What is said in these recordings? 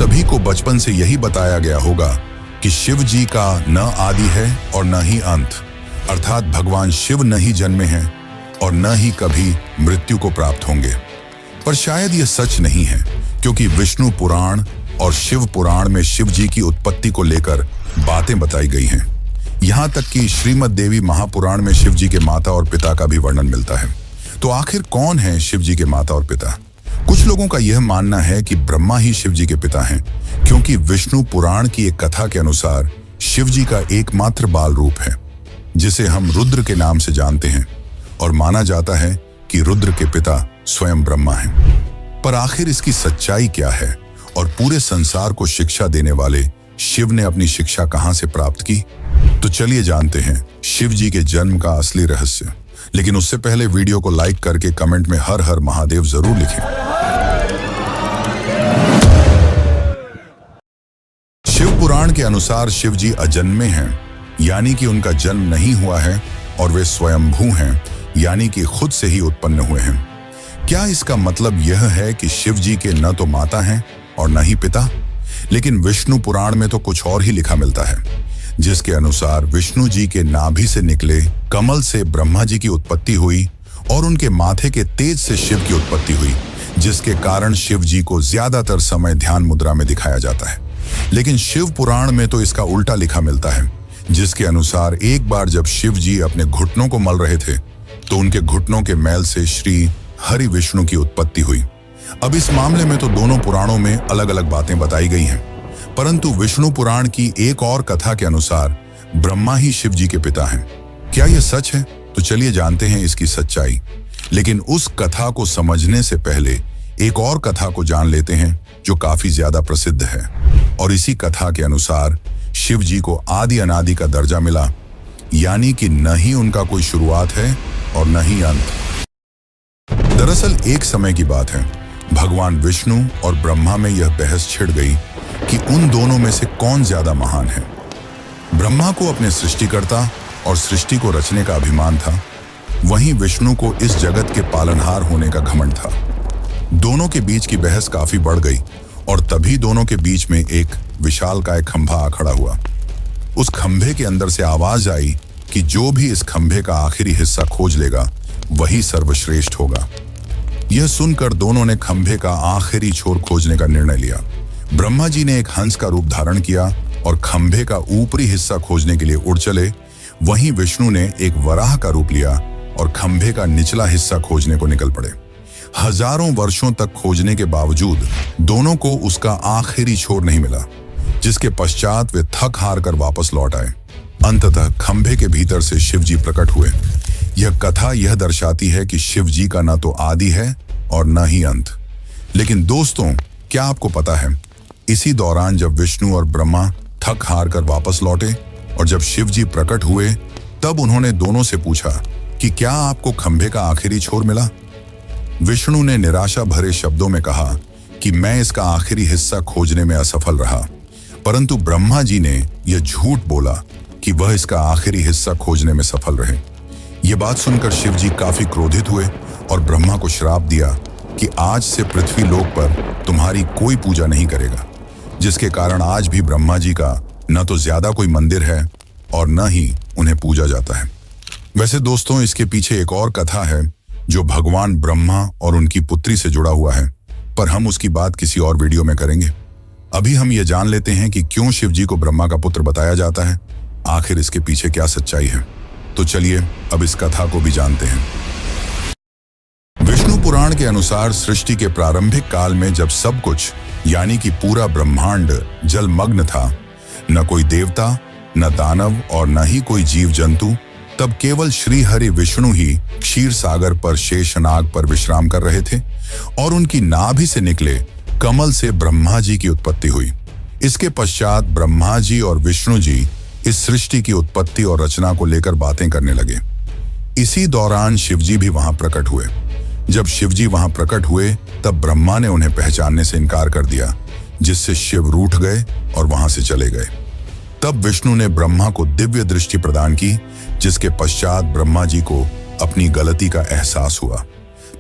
सभी को बचपन से यही बताया गया होगा कि शिव जी का न आदि है और न ही अंत, अर्थात भगवान शिव न ही जन्मे हैं और न ही कभी मृत्यु को प्राप्त होंगे। पर शायद यह सच नहीं है, क्योंकि विष्णु पुराण और शिव पुराण में शिव जी की उत्पत्ति को लेकर बातें बताई गई हैं। यहाँ तक कि श्रीमद् देवी महापुराण में शिव जी के माता और पिता का भी वर्णन मिलता है। तो आखिर कौन है शिव जी के माता और पिता? कुछ लोगों का यह मानना है कि ब्रह्मा ही शिव जी के पिता हैं, क्योंकि विष्णु पुराण की एक कथा के अनुसार शिव जी का एकमात्र बाल रूप है, जिसे हम रुद्र के नाम से जानते हैं, और माना जाता है कि रुद्र के पिता स्वयं ब्रह्मा हैं। पर आखिर इसकी सच्चाई क्या है और पूरे संसार को शिक्षा देने वाले शिव ने अपनी शिक्षा कहां से प्राप्त की? तो चलिए जानते हैं शिव जी के जन्म का असली रहस्य। लेकिन उससे पहले वीडियो को लाइक करके कमेंट में हर हर महादेव जरूर लिखें। शिव पुराण के अनुसार शिव जी अजन्मे हैं, यानी कि उनका जन्म नहीं हुआ है, और वे स्वयंभू हैं, यानी कि खुद से ही उत्पन्न हुए हैं। क्या इसका मतलब यह है कि शिव जी के न तो माता हैं और न ही पिता? लेकिन विष्णु पुराण में तो कुछ और ही लिखा मिलता है, जिसके अनुसार विष्णु जी के नाभि से निकले कमल से ब्रह्मा जी की उत्पत्ति हुई और उनके माथे के तेज से शिव की उत्पत्ति हुई, जिसके कारण शिव जी को ज्यादातर समय ध्यान मुद्रा में दिखाया जाता है। लेकिन शिव पुराण में तो इसका उल्टा लिखा मिलता है, जिसके अनुसार एक बार जब शिव जी अपने घुटनों को मल रहे थे तो उनके घुटनों के मैल से श्री हरि विष्णु की उत्पत्ति हुई। अब इस मामले में तो दोनों पुराणों में अलग अलग बातें बताई गई हैं, परंतु विष्णु पुराण की एक और कथा के अनुसार ब्रह्मा ही शिव जी के पिता हैं। क्या यह सच है? तो चलिए जानते हैं इसकी सच्चाई। लेकिन उस कथा को समझने से पहले एक और कथा को जान लेते हैं, जो काफी ज्यादा प्रसिद्ध है। और इसी कथा के अनुसार शिव जी को आदि अनादि का दर्जा मिला, यानी कि न ही उनका कोई शुरुआत है और न ही अंत। दरअसल एक समय की बात है, भगवान विष्णु और ब्रह्मा में यह बहस छिड़ गई कि उन दोनों में से कौन ज्यादा महान है। ब्रह्मा को अपने सृष्टिकर्ता और सृष्टि को रचने का अभिमान था, वहीं विष्णु को इस जगत के पालनहार होने का घमंड था। दोनों के बीच की बहस काफी बढ़ गई और तभी दोनों के बीच में एक विशालकाय खंभा आ खड़ा हुआ। उस खंभे के अंदर से आवाज आई कि जो भी इस खंभे का आखिरी हिस्सा खोज लेगा वही सर्वश्रेष्ठ होगा। यह सुनकर दोनों ने खंभे का आखिरी छोर खोजने का निर्णय लिया। ब्रह्मा जी ने एक हंस का रूप धारण किया और खंभे का ऊपरी हिस्सा खोजने के लिए उड़ चले। वहीं विष्णु ने एक वराह का रूप लिया और खंभे का निचला हिस्सा खोजने को निकल पड़े। हजारों वर्षों तक खोजने के बावजूद दोनों को उसका आखिरी छोर नहीं मिला, जिसके पश्चात वे थक हार कर वापस लौट आए। अंततः खंभे के भीतर से शिव जी प्रकट हुए। यह कथा यह दर्शाती है कि शिव जी का न तो आदि है और न ही अंत। लेकिन दोस्तों, क्या आपको पता है, इसी दौरान जब विष्णु और ब्रह्मा थक हार कर वापस लौटे और जब शिव जी प्रकट हुए, तब उन्होंने दोनों से पूछा कि क्या आपको खंभे का आखिरी छोर मिला? विष्णु ने निराशा भरे शब्दों में कहा कि मैं इसका आखिरी हिस्सा खोजने में असफल रहा, परंतु ब्रह्मा जी ने यह झूठ बोला कि वह इसका आखिरी हिस्सा खोजने में सफल रहे। यह बात सुनकर शिव जी काफी क्रोधित हुए और ब्रह्मा को श्राप दिया कि आज से पृथ्वी लोक पर तुम्हारी कोई पूजा नहीं करेगा, जिसके कारण आज भी ब्रह्मा जी का न तो ज्यादा कोई मंदिर है और न ही उन्हें पूजा जाता है। वैसे दोस्तों, इसके पीछे एक और कथा है जो भगवान ब्रह्मा और उनकी पुत्री से जुड़ा हुआ है, पर हम उसकी बात किसी और वीडियो में करेंगे। अभी हम ये जान लेते हैं कि क्यों शिव जी को ब्रह्मा का पुत्र बताया जाता है, आखिर इसके पीछे क्या सच्चाई है। तो चलिए अब इस कथा को भी जानते हैं। विष्णु पुराण के अनुसार सृष्टि के प्रारंभिक काल में जब सब कुछ यानी कि पूरा ब्रह्मांड जलमग्न था, न कोई देवता, न दानव और न ही कोई जीव जंतु, तब केवल श्री हरि विष्णु ही क्षीर सागर पर शेषनाग पर विश्राम कर रहे थे और उनकी नाभि से निकले कमल से ब्रह्मा जी की उत्पत्ति हुई। इसके पश्चात ब्रह्मा जी और विष्णु जी इस सृष्टि की उत्पत्ति और रचना को लेकर बातें करने लगे। इसी दौरान शिव जी भी वहां प्रकट हुए। जब शिव जी वहां प्रकट हुए तब ब्रह्मा ने उन्हें पहचानने से इनकार कर दिया, जिससे शिव रूठ गए और वहां से चले गए। तब विष्णु ने ब्रह्मा को दिव्य दृष्टि प्रदान की, जिसके पश्चात ब्रह्मा जी को अपनी गलती का एहसास हुआ।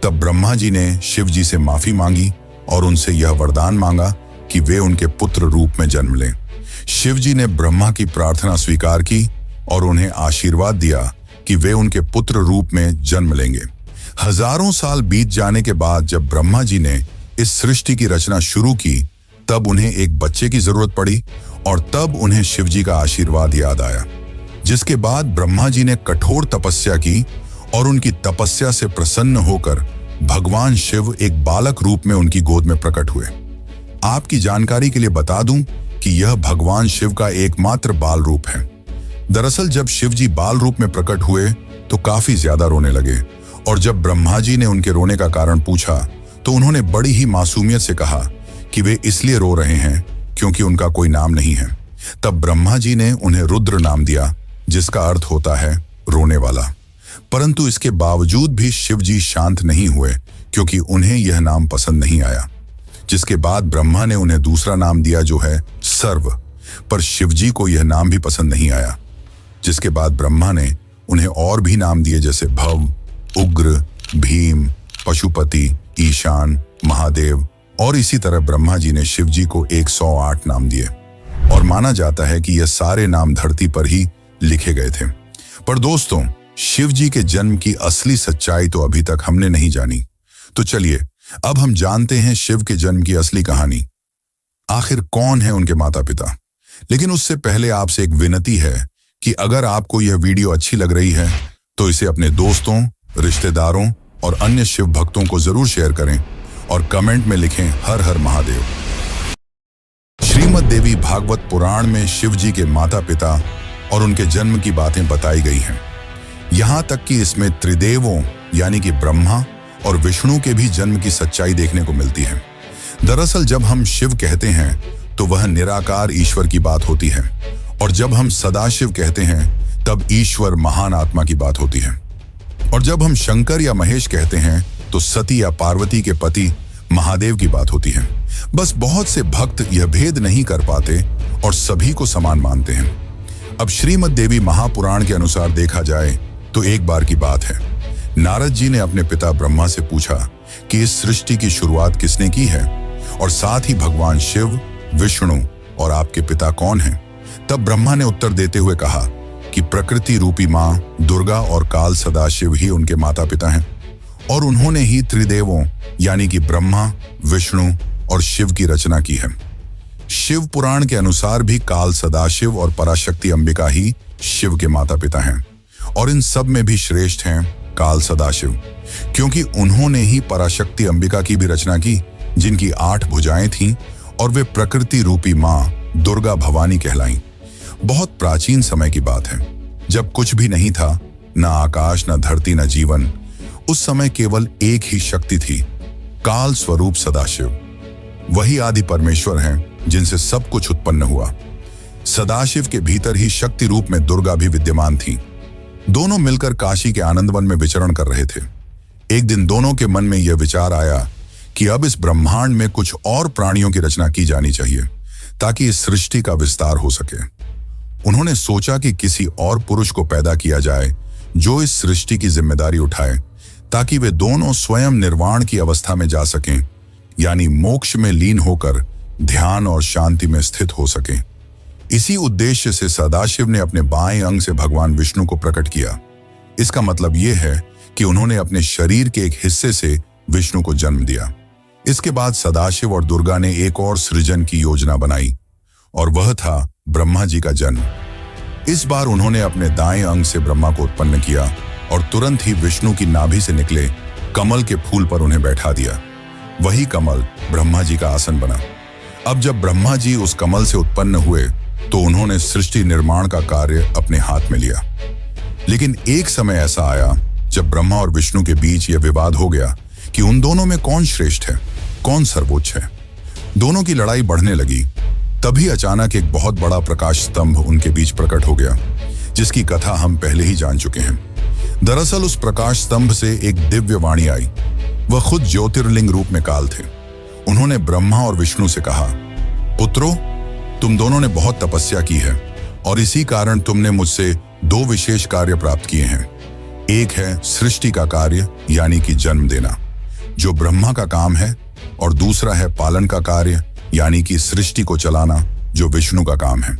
तब ब्रह्मा जी ने शिव जी से माफी मांगी और उनसे यह वरदान मांगा कि वे उनके पुत्र रूप में जन्म लें। शिव जी ने ब्रह्मा की प्रार्थना स्वीकार की और उन्हें आशीर्वाद दिया कि वे उनके पुत्र रूप में जन्म लेंगे। हजारों साल बीत जाने के बाद जब ब्रह्मा जी ने इस सृष्टि की रचना शुरू की, तब उन्हें एक बच्चे की जरूरत पड़ी और तब उन्हें शिव जी का आशीर्वाद याद आया। जिसके बाद ब्रह्मा जी ने कठोर तपस्या की और उनकी तपस्या से प्रसन्न होकर भगवान शिव एक बालक रूप में उनकी गोद में प्रकट हुए। आपकी जानकारी के लिए बता दूं कि यह भगवान शिव का एकमात्र बाल रूप है। दरअसल जब शिव जी बाल रूप में प्रकट हुए तो काफी ज्यादा रोने लगे और जब ब्रह्मा जी ने उनके रोने का कारण पूछा तो उन्होंने बड़ी ही मासूमियत से कहा कि वे इसलिए रो रहे हैं क्योंकि उनका कोई नाम नहीं है। तब ब्रह्मा जी ने उन्हें रुद्र नाम दिया, जिसका अर्थ होता है रोने वाला। परंतु इसके बावजूद भी शिव जी शांत नहीं हुए क्योंकि उन्हें यह नाम पसंद नहीं आया। जिसके बाद ब्रह्मा ने उन्हें दूसरा नाम दिया जो है सर्व, पर शिव जी को यह नाम भी पसंद नहीं आया। जिसके बाद ब्रह्मा ने उन्हें और भी नाम दिए जैसे भव, उग्र, भीम, पशुपति, ईशान, महादेव और इसी तरह ब्रह्मा जी ने शिव जी को 108 नाम दिए और माना जाता है कि यह सारे नाम धरती पर ही लिखे गए थे। पर दोस्तों, शिव जी के जन्म की असली सच्चाई तो अभी तक हमने नहीं जानी। तो चलिए अब हम जानते हैं शिव के जन्म की असली कहानी। आखिर कौन है उनके माता पिता। लेकिन उससे पहले आपसे एक विनती है कि अगर आपको यह वीडियो अच्छी लग रही है तो इसे अपने दोस्तों, रिश्तेदारों और अन्य शिव भक्तों को जरूर शेयर करें और कमेंट में लिखें हर हर महादेव। श्रीमद् देवी भागवत पुराण में शिव जी के माता पिता और उनके जन्म की बातें बताई गई हैं। यहाँ तक कि इसमें त्रिदेवों यानी कि ब्रह्मा और विष्णु के भी जन्म की सच्चाई देखने को मिलती है। दरअसल जब हम शिव कहते हैं तो वह निराकार ईश्वर की बात होती है और जब हम सदाशिव कहते हैं तब ईश्वर महान आत्मा की बात होती है और जब हम शंकर या महेश कहते हैं तो सती या पार्वती के पति महादेव की बात होती है। बस बहुत से भक्त यह भेद नहीं कर पाते और सभी को समान मानते हैं। अब श्रीमद् देवी महापुराण के अनुसार देखा जाए तो एक बार की बात है, नारद जी ने अपने पिता ब्रह्मा से पूछा कि इस सृष्टि की शुरुआत किसने की है और साथ ही भगवान शिव, विष्णु और आपके पिता कौन हैं। तब ब्रह्मा ने उत्तर देते हुए कहा कि प्रकृति रूपी मां दुर्गा और काल सदाशिव ही उनके माता पिता हैं और उन्होंने ही त्रिदेवों यानी कि ब्रह्मा, विष्णु और शिव की रचना की है। शिव पुराण के अनुसार भी काल सदाशिव और पराशक्ति अंबिका ही शिव के माता पिता हैं और इन सब में भी श्रेष्ठ हैं काल सदाशिव, क्योंकि उन्होंने ही पराशक्ति अंबिका की भी रचना की, जिनकी 8 भुजाएं थीं और वे प्रकृति रूपी मां दुर्गा भवानी कहलाईं। बहुत प्राचीन समय की बात है, जब कुछ भी नहीं था, न आकाश, न धरती, न जीवन। उस समय केवल एक ही शक्ति थी, काल स्वरूप सदाशिव। वही आदि परमेश्वर हैं जिनसे सब कुछ उत्पन्न हुआ। सदाशिव के भीतर ही शक्ति रूप में दुर्गा भी विद्यमान थी। दोनों मिलकर काशी के आनंदवन में विचरण कर रहे थे। एक दिन दोनों के मन में यह विचार आया कि अब इस ब्रह्मांड में कुछ और प्राणियों की रचना की जानी चाहिए ताकि इस सृष्टि का विस्तार हो सके। उन्होंने सोचा कि किसी और पुरुष को पैदा किया जाए जो इस सृष्टि की जिम्मेदारी उठाए ताकि वे दोनों स्वयं निर्वाण की अवस्था में जा सकें, यानी मोक्ष में लीन होकर ध्यान और शांति में स्थित हो सकें। इसी उद्देश्य से सदाशिव ने अपने बाएं अंग से भगवान विष्णु को प्रकट किया। इसका मतलब यह है कि उन्होंने अपने शरीर के एक हिस्से से विष्णु को जन्म दिया। इसके बाद सदाशिव और दुर्गा ने एक और सृजन की योजना बनाई और वह था ब्रह्मा जी का जन्म। इस बार उन्होंने अपने दाएं अंग से ब्रह्मा को उत्पन्न किया और तुरंत ही विष्णु की नाभि से निकले कमल के फूल पर उन्हें बैठा दिया। वही कमल ब्रह्मा जी का आसन बना। अब जब ब्रह्मा जी उस कमल से उत्पन्न हुए तो उन्होंने सृष्टि निर्माण का कार्य अपने हाथ में लिया। लेकिन एक समय ऐसा आया जब ब्रह्मा और विष्णु के बीच यह विवाद हो गया कि उन दोनों में कौन श्रेष्ठ है, कौन सर्वोच्च है। दोनों की लड़ाई बढ़ने लगी। तभी अचानक एक बहुत बड़ा प्रकाश स्तंभ उनके बीच प्रकट हो गया, जिसकी कथा हम पहले ही जान चुके हैं। दरअसल उस प्रकाश स्तंभ से एक दिव्य वाणी आई। वह खुद ज्योतिर्लिंग रूप में काल थे। उन्होंने ब्रह्मा और विष्णु से कहा, पुत्रों, तुम दोनों ने बहुत तपस्या की है और इसी कारण तुमने मुझसे 2 विशेष कार्य प्राप्त किए हैं। एक है सृष्टि का कार्य यानी कि जन्म देना, जो ब्रह्मा का काम है, और दूसरा है पालन का कार्य यानी कि सृष्टि को चलाना, जो विष्णु का काम है।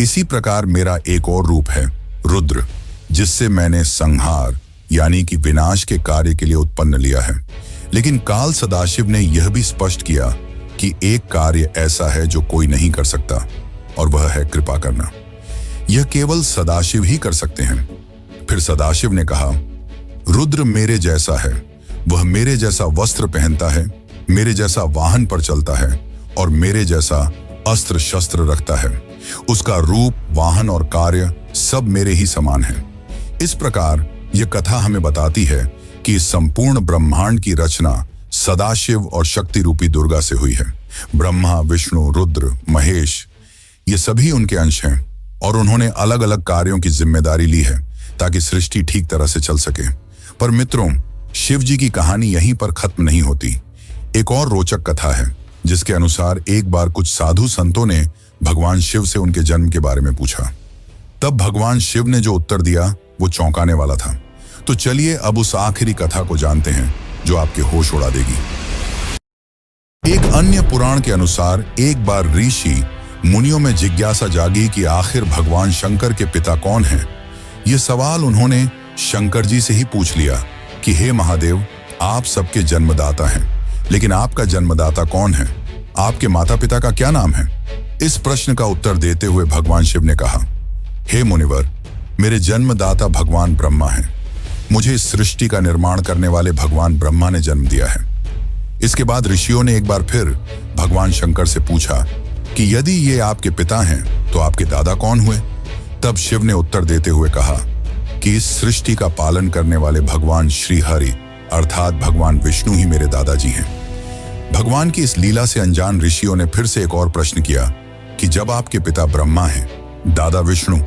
इसी प्रकार मेरा एक और रूप है रुद्र, जिससे मैंने संहार यानी कि विनाश के कार्य के लिए उत्पन्न लिया है। लेकिन काल सदाशिव ने यह भी स्पष्ट किया कि एक कार्य ऐसा है जो कोई नहीं कर सकता, और वह है कृपा करना। यह केवल सदाशिव ही कर सकते हैं। फिर सदाशिव ने कहा, रुद्र मेरे जैसा है, वह मेरे जैसा वस्त्र पहनता है, मेरे जैसा वाहन पर चलता है और मेरे जैसा अस्त्र शस्त्र रखता है। उसका रूप, वाहन और कार्य सब मेरे ही समान है। इस प्रकार यह कथा हमें बताती है कि संपूर्ण ब्रह्मांड की रचना सदाशिव और शक्ति रूपी दुर्गा से हुई है। ब्रह्मा, विष्णु, रुद्र, महेश, ये सभी उनके अंश हैं और उन्होंने अलग अलग कार्यों की जिम्मेदारी ली है ताकि सृष्टि ठीक तरह से चल सके। पर मित्रों, शिव जी की कहानी यहीं पर खत्म नहीं होती। एक और रोचक कथा है जिसके अनुसार एक बार कुछ साधु संतों ने भगवान शिव से उनके जन्म के बारे में पूछा। तब भगवान शिव ने जो उत्तर दिया वो चौंकाने वाला था। तो चलिए अब उस आखिरी कथा को जानते हैं जो आपके होश उड़ा देगी। एक अन्य पुराण के अनुसार एक बार ऋषि मुनियों में जिज्ञासा जागी कि आखिर भगवान शंकर के पिता कौन हैं। ये सवाल उन्होंने शंकर जी से ही पूछ लिया कि हे महादेव, आप सबके जन्मदाता हैं, लेकिन आपका जन्मदाता कौन है? आपके माता पिता का क्या नाम है? इस प्रश्न का उत्तर देते हुए भगवान शिव ने कहा, हे मुनिवर, मेरे जन्मदाता भगवान ब्रह्मा हैं। मुझे इस सृष्टि का निर्माण करने वाले भगवान ब्रह्मा ने जन्म दिया है। इसके बाद ऋषियों ने एक बार फिर भगवान शंकर से पूछा कि यदि ये आपके पिता हैं तो आपके दादा कौन हुए? तब शिव ने उत्तर देते हुए कहा कि इस सृष्टि का पालन करने वाले भगवान श्री हरि अर्थात भगवान विष्णु ही मेरे दादाजी हैं। भगवान की इस लीला से अनजान ऋषियों ने फिर से एक और प्रश्न किया कि जब आपके पिता ब्रह्मा हैं, दादा विष्णु,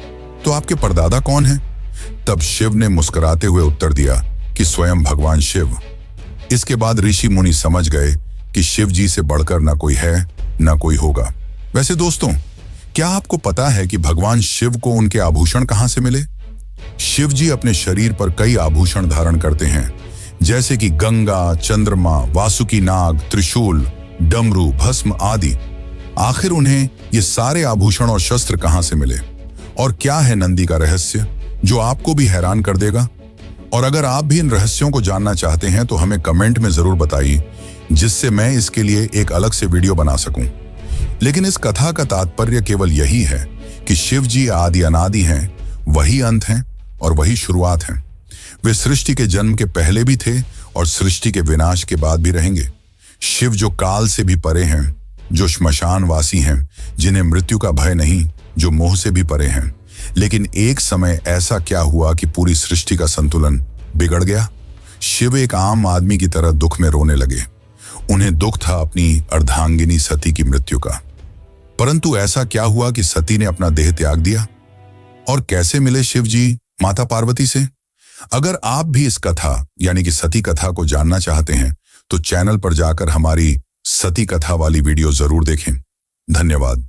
तो आपके परदादा कौन हैं? तब शिव ने मुस्कुराते हुए उत्तर दिया कि स्वयं भगवान शिव। इसके बाद ऋषि मुनि समझ गए कि शिव जी से बढ़कर ना कोई है ना कोई होगा। वैसे दोस्तों, क्या आपको पता है कि भगवान शिव को उनके आभूषण कहां से मिले? शिव जी अपने शरीर पर कई आभूषण धारण करते हैं, जैसे कि गंगा, चंद्रमा, वासुकी नाग, त्रिशूल, डमरू, भस्म आदि। आखिर उन्हें ये सारे आभूषण और शस्त्र कहां से मिले? और क्या है नंदी का रहस्य जो आपको भी हैरान कर देगा? और अगर आप भी इन रहस्यों को जानना चाहते हैं तो हमें कमेंट में जरूर बताइए, जिससे मैं इसके लिए एक अलग से वीडियो बना सकूं। लेकिन इस कथा का तात्पर्य केवल यही है कि शिव जी आदि अनादि हैं, वही अंत हैं और वही शुरुआत हैं। वे सृष्टि के जन्म के पहले भी थे और सृष्टि के विनाश के बाद भी रहेंगे। शिव जो काल से भी परे हैं, जो श्मशानवासी हैं, जिन्हें मृत्यु का भय नहीं, जो मोह से भी परे हैं। लेकिन एक समय ऐसा क्या हुआ कि पूरी सृष्टि का संतुलन बिगड़ गया। शिव एक आम आदमी की तरह दुख में रोने लगे। उन्हें दुख था अपनी अर्धांगिनी सती की मृत्यु का। परंतु ऐसा क्या हुआ कि सती ने अपना देह त्याग दिया? और कैसे मिले शिव जी माता पार्वती से? अगर आप भी इस कथा यानी कि सती कथा को जानना चाहते हैं तो चैनल पर जाकर हमारी सती कथा वाली वीडियो जरूर देखें। धन्यवाद।